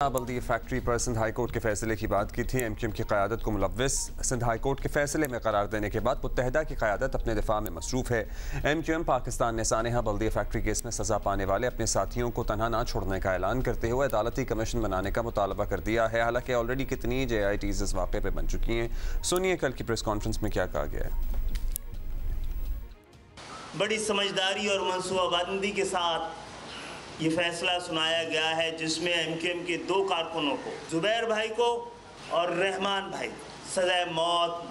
बल्दी factory पर Sindh high court के फैसले की बात की थी। एमक्यूएम की क़यादत को मुलव्विस सिंध हाई कोर्ट के फैसले में करार देने के बाद मुत्तहिदा की क़यादत अपने दिफा में मसरूफ़ है। एमक्यूएम पाकिस्तान ने सानेहा बल्दी फैक्ट्री केस में सज़ा पाने वाले अपने साथियों को तनहा ना छोड़ने का ऐलान करते हुए अदालती कमीशन बनाने का मुतालबा कर दिया है। हालांकि ऑलरेडी कितनी JITs इस वाक़े पर बन चुकी हैं। सुनिए कल की प्रेस कॉन्फ्रेंस में क्या कहा गया है। बड़ी समझदारी और मनसूबाबंदी के साथ ये फैसला सुनाया गया है, जिसमें एमक्यूएम के दो कारकुनों को, जुबैर भाई को और रहमान भाई को सज़ाए मौत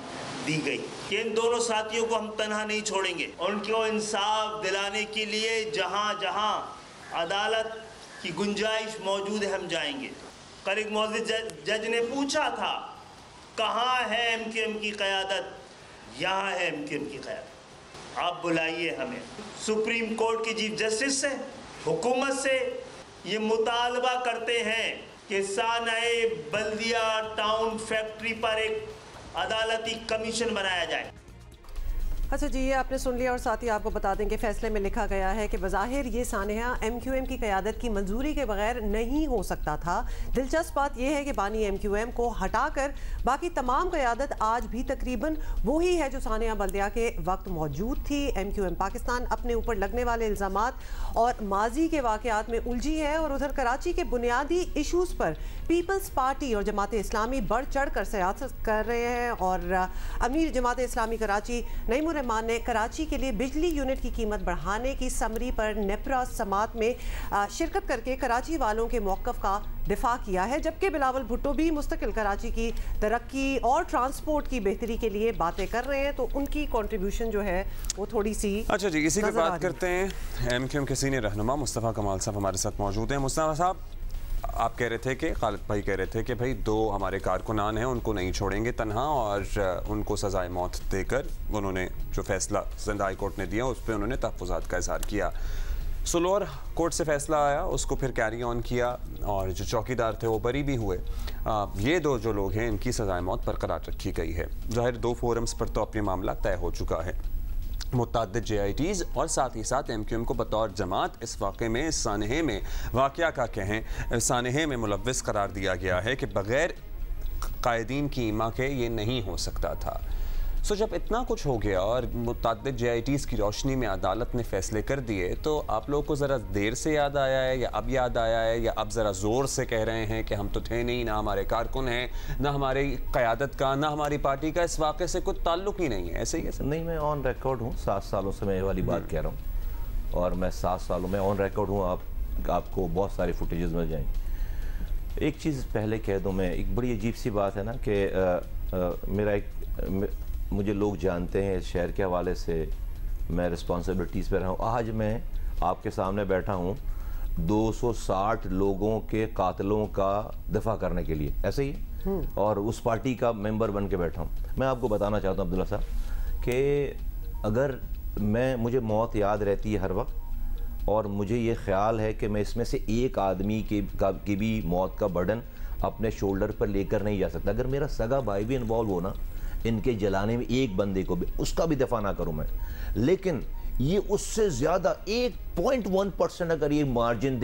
दी गई कि इन दोनों साथियों को हम तनहा नहीं छोड़ेंगे। उनको इंसाफ दिलाने के लिए जहाँ जहाँ अदालत की गुंजाइश मौजूद है हम जाएंगे। कल एक मौजूद जज ने पूछा था, कहाँ है एमक्यूएम की क़यादत? यहाँ है एमक्यूएम की क़यादत। आप बुलाइए हमें। सुप्रीम कोर्ट के चीफ जस्टिस से, हुकूमत से ये मुतालबा करते हैं कि सानेहा बल्दिया टाउन फैक्ट्री पर एक अदालती कमीशन बनाया जाए। अच्छा जी, ये आपने सुन लिया और साथ ही आपको बता दें कि फैसले में लिखा गया है कि बज़ाहिर ये सानेहा एमक्यूएम की क़यादत की मंजूरी के बगैर नहीं हो सकता था। दिलचस्प बात यह है कि बानी एमक्यूएम को हटाकर बाकी तमाम क़यादत आज भी तकरीबन वही है जो सानेहा बल्दिया के वक्त मौजूद थी। एमक्यूएम पाकिस्तान अपने ऊपर लगने वाले इल्ज़ामात और माजी के वाक़यात में उलझी है और उधर कराची के बुनियादी इशूज़ पर पीपल्स पार्टी और जमात इस्लामी बढ़ चढ़ कर सियासत कर रहे हैं। और अमीर जमात इस्लामी कराची नईमुर रहमान ने कराची के लिए बिजली यूनिट की कीमत बढ़ाने की समरी पर नेपरा समात में शिरकत करके कराची वालों के मौक़िफ़ का दिफा किया है, जबकि बिलावल भुट्टो भी मुस्तकिल कराची की तरक्की और ट्रांसपोर्ट की बेहतरी के लिए बातें कर रहे हैं। तो उनकी कंट्रीब्यूशन जो है वो थोड़ी सी अच्छा जी, इसी पे बात करते हैं। एमक्यूएम के सीनियर रहनुमा मुस्तफ़ा कमाल साहब हमारे साथ मौजूद हैं। मुस्तफ़ा साहब, आप कह रहे थे कि खालिद भाई कह रहे थे कि भाई दो हमारे कारकुनान हैं, उनको नहीं छोड़ेंगे तनहा और उनको सज़ाए मौत देकर उन्होंने जो फैसला सिंध हाई कोर्ट ने दिया उस पर उन्होंने तहफ़्फ़ुज़ात का इज़हार किया। सुलोर कोर्ट से फैसला आया, उसको फिर कैरी ऑन किया और जो चौकीदार थे वो बरी भी हुए। ये दो जो लोग हैं इनकी सज़ाए मौत बरकरार रखी गई है। ज़ाहिर दो फोरम्स पर तो अपने मामला तय हो चुका है। मुतअद्दिद JITs और साथ ही साथ एमक्यूएम को बतौर जमात इस वाक़े में, इस सानेहे में वाक़या का कहें, सानेहे में मुलव्विस करार दिया गया है कि बग़ैर कायदीन की ईमा के ये नहीं हो सकता था। सो जब इतना कुछ हो गया और मुतअद्दिद JITs की रोशनी में अदालत ने फ़ैसले कर दिए, तो आप लोगों को ज़रा देर से याद आया है या अब याद आया है या अब ज़रा ज़ोर से कह रहे हैं कि हम तो थे नहीं, ना हमारे कारकुन हैं, ना हमारी क़यादत का, ना हमारी पार्टी का इस वाक़े से कोई ताल्लुक़ ही नहीं है? ऐसे ही है? नहीं, मैं ऑन रिकॉर्ड हूँ। 7 सालों से मैं ये वाली बात कह रहा हूँ और मैं 7 सालों में ऑन रिकॉर्ड हूँ। आपको बहुत सारी फुटेजेस मिल जाएंगी। एक चीज़ पहले कह दूँ मैं, एक बड़ी अजीब सी बात है ना कि मुझे लोग जानते हैं इस शहर के हवाले से, मैं रिस्पॉन्सिबिलिटीज़ पर रहा हूँ। आज मैं आपके सामने बैठा हूँ 260 लोगों के कातलों का दफा करने के लिए, ऐसे ही, और उस पार्टी का मेंबर बन के बैठा हूँ। मैं आपको बताना चाहता हूँ अब्दुल्ला साहब कि अगर मुझे मौत याद रहती है हर वक्त और मुझे ये ख्याल है कि मैं इसमें से एक आदमी की भी मौत का बर्डन अपने शोल्डर पर लेकर नहीं जा सकता। अगर मेरा सगा भाई भी इन्वॉल्व हो ना इनके जलाने में, एक बंदे को भी, उसका भी दफा ना करूं मैं, लेकिन ये उससे ज़्यादा 1.1% अगर ये मार्जिन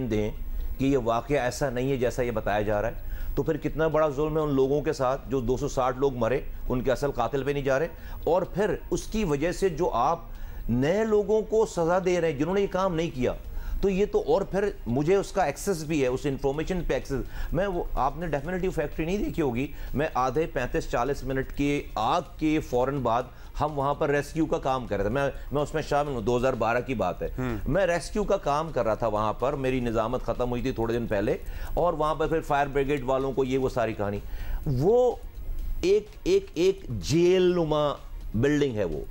दें कि ये वाक़या ऐसा नहीं है जैसा ये बताया जा रहा है, तो फिर कितना बड़ा जुल्म है उन लोगों के साथ जो 260 लोग मरे, उनके असल कातिल पे नहीं जा रहे। और फिर उसकी वजह से जो आप नए लोगों को सज़ा दे रहे हैं जिन्होंने ये काम नहीं किया, तो ये तो, और फिर मुझे उसका एक्सेस भी है, उस इंफॉर्मेशन पे एक्सेस। मैं वो, आपने डेफिनेटिव फैक्ट्री नहीं देखी होगी, मैं आधे 35-40 मिनट की आग के फ़ौरन बाद हम वहाँ पर रेस्क्यू का काम कर रहे थे। मैं उसमें शामिल हूँ, 2012 की बात है। मैं रेस्क्यू का काम कर रहा था वहाँ पर, मेरी निज़ामत ख़त्म हुई थी थोड़े दिन पहले, और वहाँ पर फिर फायर ब्रिगेड वालों को ये वो सारी कहानी, वो एक जेल नुमा बिल्डिंग है वो।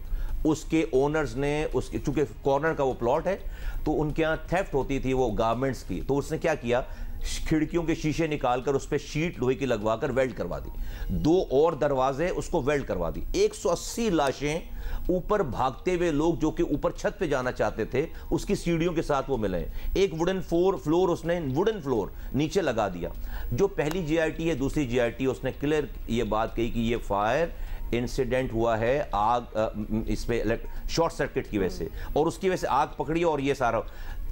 उसके ओनर्स ने, उसके चूँकि कॉर्नर का वो प्लॉट है तो उनके यहाँ थेफ्ट होती थी वो गारमेंट्स की, तो उसने क्या किया, खिड़कियों के शीशे निकालकर उस पर शीट लोहे की लगवाकर वेल्ड करवा दी, 2 और दरवाजे उसको वेल्ड करवा दी। 180 लाशें, ऊपर भागते हुए लोग जो कि ऊपर छत पे जाना चाहते थे उसकी सीढ़ियों के साथ वो मिले। एक वुडन फ्लोर उसने वुडन फ्लोर नीचे लगा दिया। जो पहली JIT है, दूसरी JIT, उसने क्लियर ये बात कही कि ये फायर इंसिडेंट हुआ है आग इस पे शॉर्ट सर्किट की वजह से, और उसकी वजह से आग पकड़ी और ये सारा।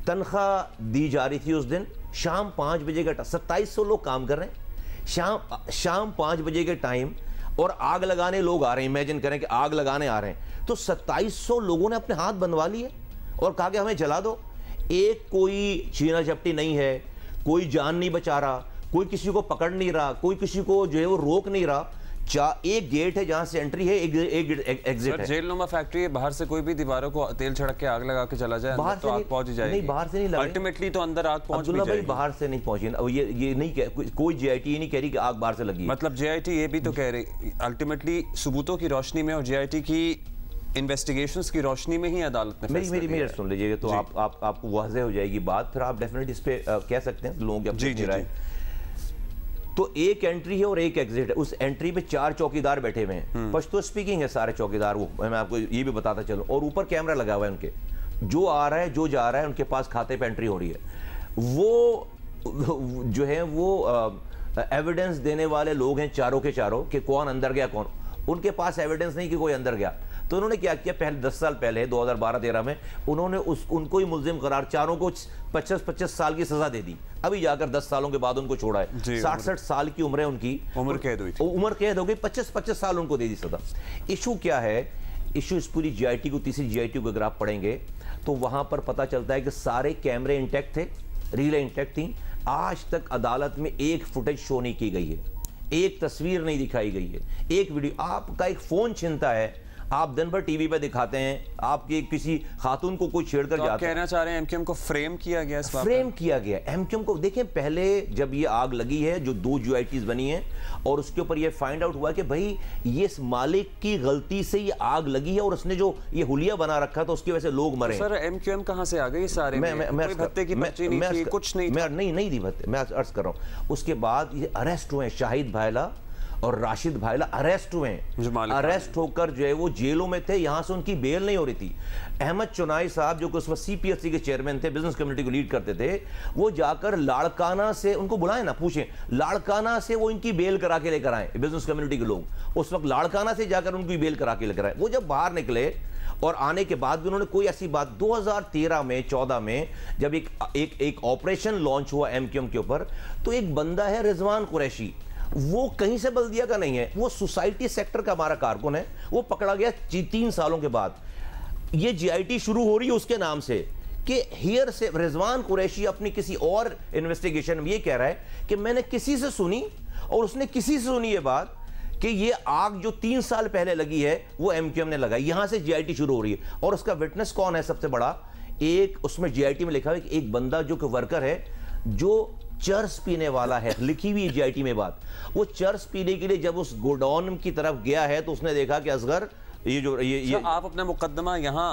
तनख्वाह दी जा रही थी उस दिन शाम 5 बजे का 2700 लोग काम कर रहे हैं शाम 5 बजे के टाइम, और आग लगाने लोग आ रहे हैं। इमेजिन करें कि आग लगाने आ रहे हैं, तो 2700 लोगों ने अपने हाथ बनवा लिए और कहा कि हमें जला दो। एक कोई छीना झपटी नहीं है, कोई जान नहीं बचा रहा, कोई किसी को पकड़ नहीं रहा, कोई किसी को जो है वो रोक नहीं रहा। एक गेट है जहां से एंट्री है, एक एग्जिट है। जेल-नुमा फैक्ट्री है, बाहर से कोई भी दीवारों को तेल छिड़क के आग लगा के चला जाए, बाहर तो आग पहुंच ही जाएगी। नहीं, बाहर से नहीं लगा, अल्टीमेटली तो अंदर आग पहुंच भी भाई जाएगी। बाहर से नहीं पहुंची। अब ये नहीं कोई जीआईटी नहीं कह रही कि आग बाहर से लगी है। मतलब जीआईटी ये भी तो कह रही, अल्टीमेटली सबूतों की रोशनी में और जीआईटी की इन्वेस्टिगेशंस की रोशनी में ही अदालत ने मेरी सुन लीजिएगा, तो आपको वाज़ेह हो जाएगी बात, फिर आप डेफिनेटली इस पे कह सकते हैं लोगों की अपनी राय। तो एक एंट्री है और एक एग्जिट है। उस एंट्री पे 4 चौकीदार बैठे हुए हैं, पश्तो स्पीकिंग है सारे चौकीदार, वो मैं आपको ये भी बताता चलूं, और ऊपर कैमरा लगा हुआ है उनके, जो आ रहा है जो जा रहा है उनके पास खाते पे एंट्री हो रही है। वो जो है वो एविडेंस देने वाले लोग हैं चारों के चारों कि कौन अंदर गया कौन, उनके पास एविडेंस नहीं कि कोई अंदर गया। तो उन्होंने क्या किया, पहले 10 साल पहले 2012-13 में उन्होंने उनको ही मुल्जिम करार, चारों को 25-25 साल की सजा दे दी। अभी जाकर 10 सालों के बाद उनको छोड़ा है। 60-60 साल की उम्र है उनकी, उम्र कैद हुई थी, उम्र कैद हो गई, 25-25 साल उनको दे दी सजा। इशू क्या है, इशू इस पूरी जीआईटी को, तीसरी जीआईटी को अगर आप पढ़ेंगे तो वहां पर पता चलता है कि सारे कैमरे इंटैक्ट थे, रीलें इंटैक्ट थी। आज तक अदालत में एक फुटेज शो नहीं की गई है, एक तस्वीर नहीं दिखाई गई है, एक वीडियो। आपका एक फोन छिनता है, आप दिन भर टीवी पे दिखाते हैं, आपके किसी खातून को कोई छेड़कर तो जाता है। कहना चाह रहे हैं एमक्यूएम को फ्रेम किया गया, फ्रेम किया गया एमक्यूएम को। देखें, पहले जब ये आग लगी है, जो 2 जीआईटीज बनी हैं, और उसके ऊपर ये फाइंड आउट हुआ कि भाई ये इस मालिक की गलती से ये आग लगी है और उसने जो ये हुलिया बना रखा था उसकी वजह से लोग मरे। सर एमक्यूएम कहां से आ गई सारे? कोई भत्ते की पर्ची नहीं थी, कुछ नहीं था। नहीं दी भत्ते, मैं अर्ज कर रहा हूं। उसके बाद ये अरेस्ट हुए, शाहिद भाईला और राशिद भाईला अरेस्ट हुए हैं। अरेस्ट होकर जो है वो जेलों में थे, यहां से उनकी बेल नहीं हो रही थी। अहमद चुनाई साहब जो कि उस वक्त सीपीएससी के चेयरमैन थे, बिजनेस कम्युनिटी को लीड करते थे, वो जाकर लाड़काना से, उनको बुलाएं ना, पूछें, लाड़काना से वो इनकी बेल करा के लेकर आए। बिजनेस कम्युनिटी के लोग उस वक्त लाड़काना से जाकर उनकी बेल करा के लेकर आए। वो जब बाहर निकले और आने के बाद भी उन्होंने कोई ऐसी बात, 2013 में 14 में जब एक ऑपरेशन लॉन्च हुआ एमक्यूएम के ऊपर, तो एक बंदा है रिजवान कुरैशी, वो कहीं से बल्दिया का नहीं है, वो सोसाइटी सेक्टर का हमारा कारकुन है, वो पकड़ा गया 3 सालों के बाद। ये जीआईटी शुरू हो रही है उसके नाम से कि हियर से रिजवान कुरैशी अपनी किसी और इन्वेस्टिगेशन में ये कह रहा है कि मैंने किसी से सुनी और उसने किसी से सुनी ये बात कि ये आग जो 3 साल पहले लगी है वो एमक्यूएम ने लगाई, यहां से जीआईटी शुरू हो रही है। और उसका विटनेस कौन है सबसे बड़ा, एक उसमें जीआईटी में लिखा हुआ है कि एक बंदा जो कि वर्कर है, जो चर्स पीने वाला है, लिखी हुई जीआईटी में बात। वो चर्स पीने के लिए जब उस गोडाउन की तरफ गया है तो उसने देखा कि असगर ये आप अपना मुकदमा यहाँ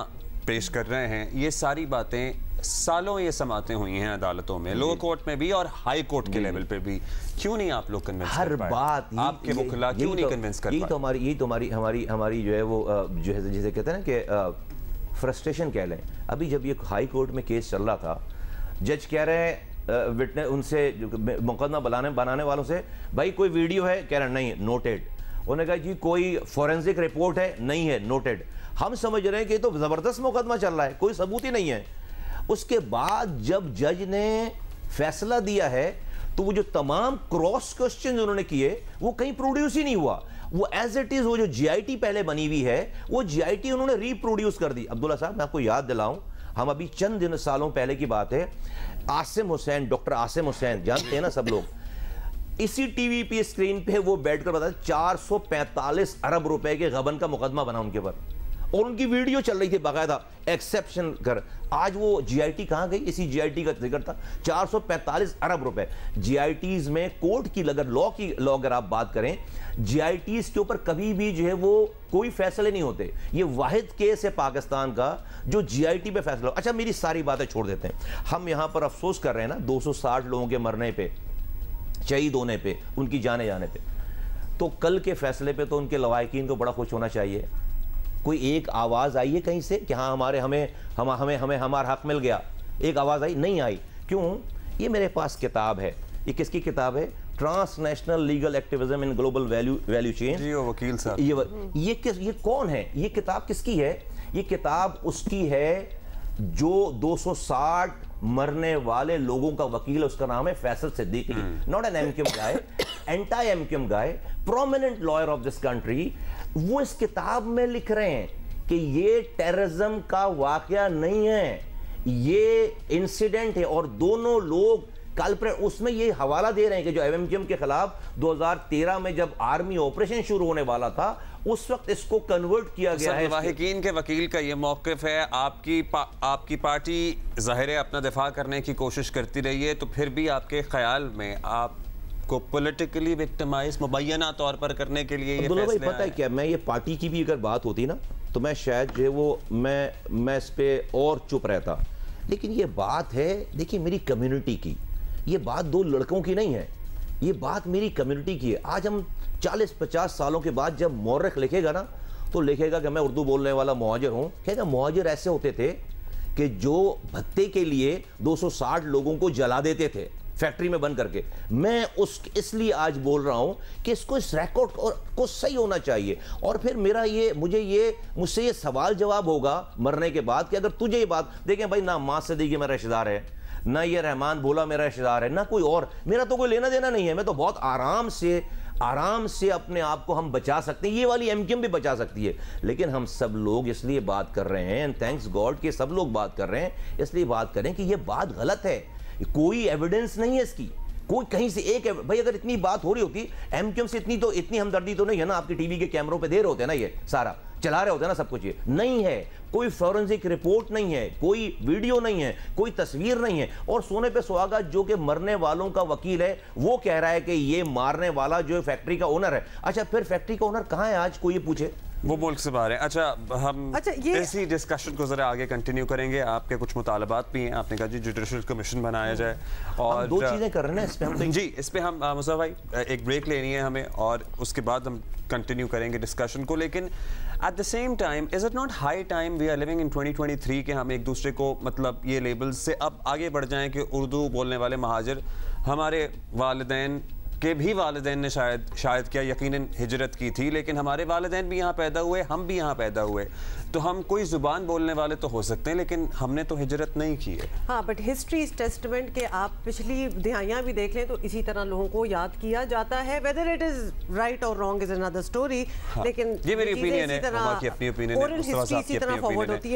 पेश कर रहे हैं, ये सारी बातें सालों ये समातें हुई हैं अदालतों में, लोअर कोर्ट में भी और हाई कोर्ट के लेवल पे भी। क्यों नहीं आप लोग कन्विंस हर बात आपके वकील क्यों नहीं कन्विंस कर पाए? यही तो हमारी जो है वो जो है जिसे कहते हैं ना कि फ्रस्ट्रेशन कह लें। अभी जब ये हाई कोर्ट में केस चल रहा था, जज कह रहे हैं विटनेस उनसे, मुकदमा बनाने वालों से, भाई कोई वीडियो है? कह रहे नहीं, नोटेड। उन्होंने कहा जी कोई फॉरेंसिक रिपोर्ट है? नहीं है, नोटेड। हम समझ रहे हैं कि तो जबरदस्त मुकदमा चल रहा है, कोई सबूत ही नहीं है। उसके बाद जब जज ने फैसला दिया है तो वो जो तमाम क्रॉस क्वेश्चन उन्होंने किए वो कहीं प्रोड्यूस ही नहीं हुआ। वो एज इट इज, वो जो जीआईटी पहले बनी हुई है वो जीआईटी उन्होंने रिप्रोड्यूस कर दी। अब्दुल्ला साहब, मैं आपको याद दिलाऊं, हम अभी चंद सालों पहले की बात है, आसिम हुसैन, डॉक्टर आसिम हुसैन, जानते हैं ना सब लोग, इसी टीवी पे स्क्रीन पे वो बैठकर बताते 445 अरब रुपए के गबन का मुकदमा बना उनके ऊपर, और उनकी वीडियो चल रही थी बाकायदा एक्सेप्शन कर। आज वो जीआईटी कहां गई? इसी जीआईटी का जिक्र था, 445 अरब रुपए। जीआईटीज में कोर्ट की लॉ अगर आप बात करें, जीआईटीज के ऊपर कभी भी जो है वो कोई फैसले नहीं होते। ये वाहिद केस है पाकिस्तान का जो जीआईटी पे फैसला। अच्छा, मेरी सारी बातें छोड़ देते हैं, हम यहां पर अफसोस कर रहे हैं ना 260 लोगों के मरने पे, शहीद होने पे, उनकी जाने जाने पे। तो कल के फैसले पे तो उनके लवाहिकीन को बड़ा खुश होना चाहिए। कोई एक आवाज़ आई है कहीं से कि हाँ हमें हमारा हक मिल गया? एक आवाज़ आई? नहीं आई। क्यों? ये मेरे पास किताब है। ये किसकी किताब है? Transnational legal activism in global value chain. जी, वो वकील साहब। ये कौन है? ये किताब किसकी है? ये किताब उसकी है जो 260 मरने वाले लोगों का वकील है, उसका नाम है Faisal Siddiqui, not an MQM guy, anti MQM guy, prominent lawyer of this country. वो इस किताब में लिख रहे हैं कि ये टेररिज्म का वाकया नहीं है, ये इंसिडेंट है। और दोनों लोग कल्प्रेट, उसमें ये हवाला दे रहे हैं कि जो एमक्यूएम के खिलाफ 2013 में जब आर्मी ऑपरेशन शुरू होने वाला था, उस वक्त इसको कन्वर्ट किया गया है। वाहिकीन के वकील का ये मौक़िफ़ है, आपकी पार्टी ज़ाहिर है अपना दिफा करने की कोशिश करती रही है, तो फिर भी आपके ख्याल में आपको पॉलिटिकली विक्टिमाइज मुबैना तौर पर करने के लिए ये फैसले पता है क्या, मैं ये पार्टी की भी अगर बात होती ना तो मैं शायद जो है वो मैं इस पे और चुप रहता, लेकिन ये बात है, देखिए, मेरी कम्युनिटी की, ये बात दो लड़कों की नहीं है, ये बात मेरी कम्युनिटी की है। आज हम 40-50 सालों के बाद जब मौरख लिखेगा ना, तो लिखेगा कि मैं उर्दू बोलने वाला मुहाजिर हूँ। कहेगा मुहाजिर ऐसे होते थे कि जो भत्ते के लिए 260 लोगों को जला देते थे फैक्ट्री में बंद करके। मैं इसलिए आज बोल रहा हूं कि इसको, इस रिकॉर्ड को सही होना चाहिए। और फिर मुझसे ये सवाल जवाब होगा मरने के बाद कि अगर तुझे ये बात, देखें भाई, ना मां सिद्दीकी मेरा रिश्तेदार है, ना ये रहमान भोला मेरा रिश्तेदार है, ना कोई और, मेरा तो कोई लेना देना नहीं है। मैं तो बहुत आराम से अपने आप को हम बचा सकते हैं, ये वाली एमक्यूएम भी बचा सकती है। लेकिन हम सब लोग इसलिए बात कर रहे हैं, एंड थैंक्स गॉड कि सब लोग बात कर रहे हैं, इसलिए बात करें कि ये बात गलत है, कोई एविडेंस नहीं है इसकी, कोई कहीं से एक भाई अगर इतनी बात हो रही होती एमक्यूएम से, इतनी हमदर्दी तो नहीं है ना, आपके टीवी के कैमरों पे दे रहे होते हैं ना, ये सारा चला रहे होते हैं ना, सब कुछ ये नहीं है, कोई फॉरेंसिक रिपोर्ट नहीं है, कोई वीडियो नहीं है, कोई तस्वीर नहीं है। और सोने पे सुहागा जो कि मरने वालों का वकील है, वो कह रहा है कि ये मारने वाला जो फैक्ट्री का ओनर है। अच्छा, फिर फैक्ट्री का ओनर कहाँ है आज, कोई ये पूछे? वो मुल्क से बाहर है। अच्छा, हम इसी डिस्कशन को जरा आगे कंटिन्यू करेंगे। आपके कुछ मुतालबात भी हैं, आपने कहा जी जुडिशल कमीशन बनाया जाए, और दो चीजें कर रहे हैं इस पे हम जी, इस पे हम मुस्तफा भाई एक ब्रेक लेनी है हमें, और उसके बाद हम कंटिन्यू करेंगे डिस्कशन को। लेकिन at the same time, is it not high time, we are living in 2023, कि हम एक दूसरे को मतलब ये लेबल्स से अब आगे बढ़ जाएं कि उर्दू बोलने वाले महाजिर, हमारे वालिदैन के भी वालिदैन ने शायद क्या यकीनन हिजरत की थी, लेकिन हमारे वालिदैन भी यहाँ पैदा हुए, हम भी यहाँ पैदा हुए, तो हम कोई ज़ुबान बोलने वाले तो हो सकते हैं, लेकिन हमने तो हिजरत नहीं की है। हाँ, बट हिस्ट्री इज टेस्टमेंट के आप पिछली दिहाइयाँ भी देख लें तो इसी तरह लोगों को याद किया जाता है। वेदर इट इज राइट और रॉन्ग इज अनदर स्टोरी, लेकिन ये मेरी ओपिनियन है, बाकी अपनी ओपिनियन है, ओरल हिस्ट्री इसी तरह फॉरवर्ड होती है।